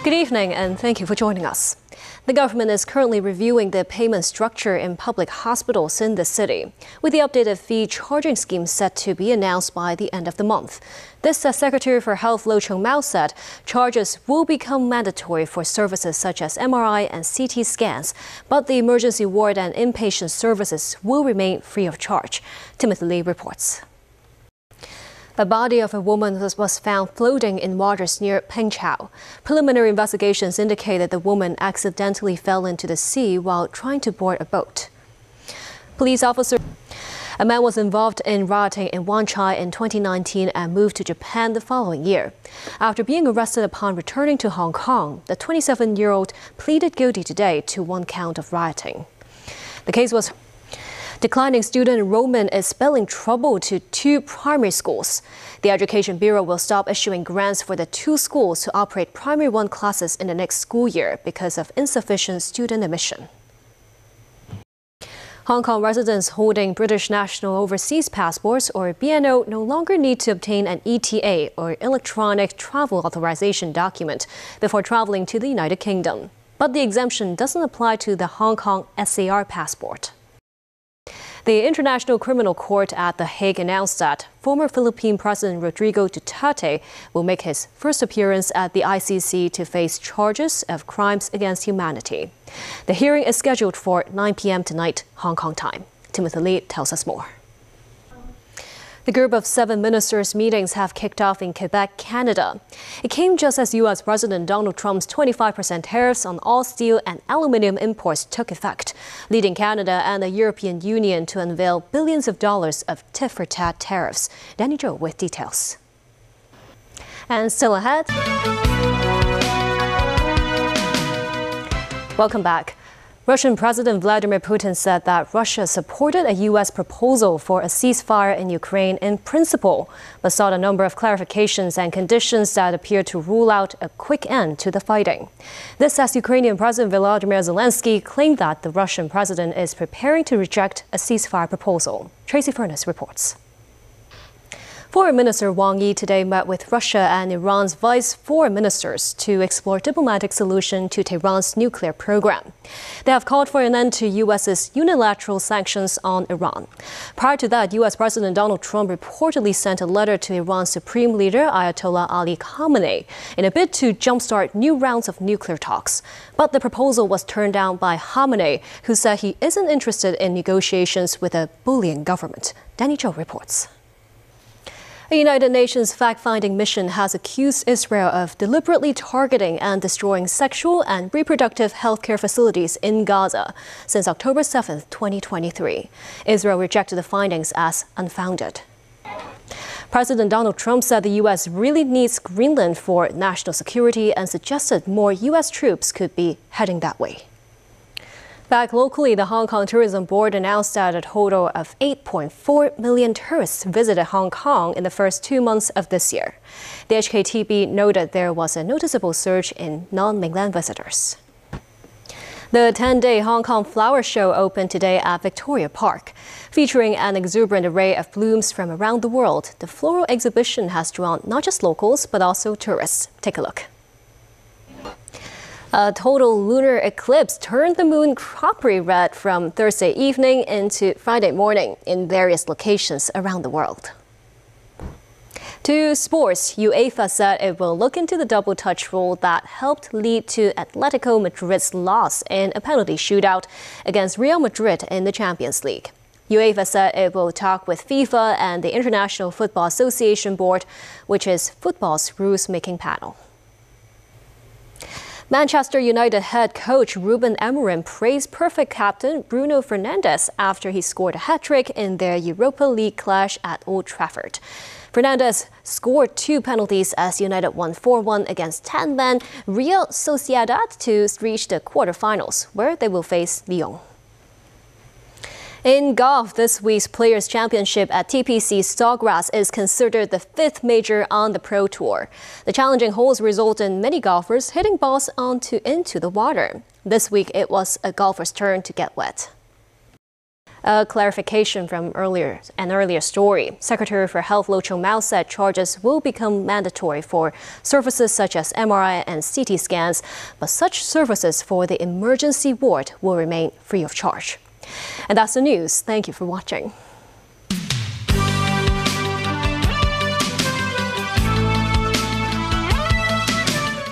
Good evening and thank you for joining us. The government is currently reviewing the payment structure in public hospitals in the city, with the updated fee charging scheme set to be announced by the end of the month. This, as Secretary for Health Lo Chung-Mao said, charges will become mandatory for services such as MRI and CT scans, but the emergency ward and inpatient services will remain free of charge. Timothy Lee reports. A body of a woman was found floating in waters near Pengchao. Preliminary investigations indicate that the woman accidentally fell into the sea while trying to board a boat. A man was involved in rioting in Wanchai in 2019 and moved to Japan the following year. After being arrested upon returning to Hong Kong, the 27-year-old pleaded guilty today to one count of rioting. The case was declining student enrollment is spelling trouble to 2 primary schools. The Education Bureau will stop issuing grants for the 2 schools to operate Primary 1 classes in the next school year because of insufficient student admission. Hong Kong residents holding British National Overseas Passports or BNO no longer need to obtain an ETA or Electronic Travel Authorization document before traveling to the United Kingdom. But the exemption doesn't apply to the Hong Kong SAR passport. The International Criminal Court at The Hague announced that former Philippine President Rodrigo Duterte will make his first appearance at the ICC to face charges of crimes against humanity. The hearing is scheduled for 9 p.m. tonight, Hong Kong time. Timothy Lee tells us more. The group of 7 ministers' meetings have kicked off in Quebec, Canada. It came just as U.S. President Donald Trump's 25% tariffs on all steel and aluminum imports took effect, leading Canada and the European Union to unveil billions of dollars of tit-for-tat tariffs. Danny Zhou with details. And still ahead. Welcome back. Russian President Vladimir Putin said that Russia supported a U.S. proposal for a ceasefire in Ukraine in principle, but sought a number of clarifications and conditions that appear to rule out a quick end to the fighting. This as Ukrainian President Volodymyr Zelensky claimed that the Russian president is preparing to reject a ceasefire proposal. Tracy Furness reports. Foreign Minister Wang Yi today met with Russia and Iran's vice foreign ministers to explore diplomatic solution to Tehran's nuclear program. They have called for an end to U.S.'s unilateral sanctions on Iran. Prior to that, U.S. President Donald Trump reportedly sent a letter to Iran's supreme leader Ayatollah Ali Khamenei in a bid to jumpstart new rounds of nuclear talks. But the proposal was turned down by Khamenei, who said he isn't interested in negotiations with a bullying government. Danny Zhou reports. A United Nations fact-finding mission has accused Israel of deliberately targeting and destroying sexual and reproductive healthcare facilities in Gaza since October 7, 2023. Israel rejected the findings as unfounded. President Donald Trump said the U.S. really needs Greenland for national security and suggested more U.S. troops could be heading that way. Back locally, the Hong Kong Tourism Board announced that a total of 8.4 million tourists visited Hong Kong in the first 2 months of this year. The HKTB noted there was a noticeable surge in non-mainland visitors. The 10-day Hong Kong Flower Show opened today at Victoria Park. Featuring an exuberant array of blooms from around the world, the floral exhibition has drawn not just locals, but also tourists. Take a look. A total lunar eclipse turned the moon coppery red from Thursday evening into Friday morning in various locations around the world. To sports, UEFA said it will look into the double touch rule that helped lead to Atletico Madrid's loss in a penalty shootout against Real Madrid in the Champions League. UEFA said it will talk with FIFA and the International Football Association Board, which is football's rules-making panel. Manchester United head coach Ruben Amorim praised perfect captain Bruno Fernandes after he scored a hat-trick in their Europa League clash at Old Trafford. Fernandes scored 2 penalties as United won 4-1 against 10-man Real Sociedad to reach the quarterfinals, where they will face Lyon. In golf, this week's Players' Championship at TPC Sawgrass is considered the 5th major on the Pro Tour. The challenging holes result in many golfers hitting balls into the water. This week, it was a golfer's turn to get wet. A clarification from an earlier story. Secretary for Health Lo Chung-mau said charges will become mandatory for services such as MRI and CT scans, but such services for the emergency ward will remain free of charge. And that's the news. Thank you for watching.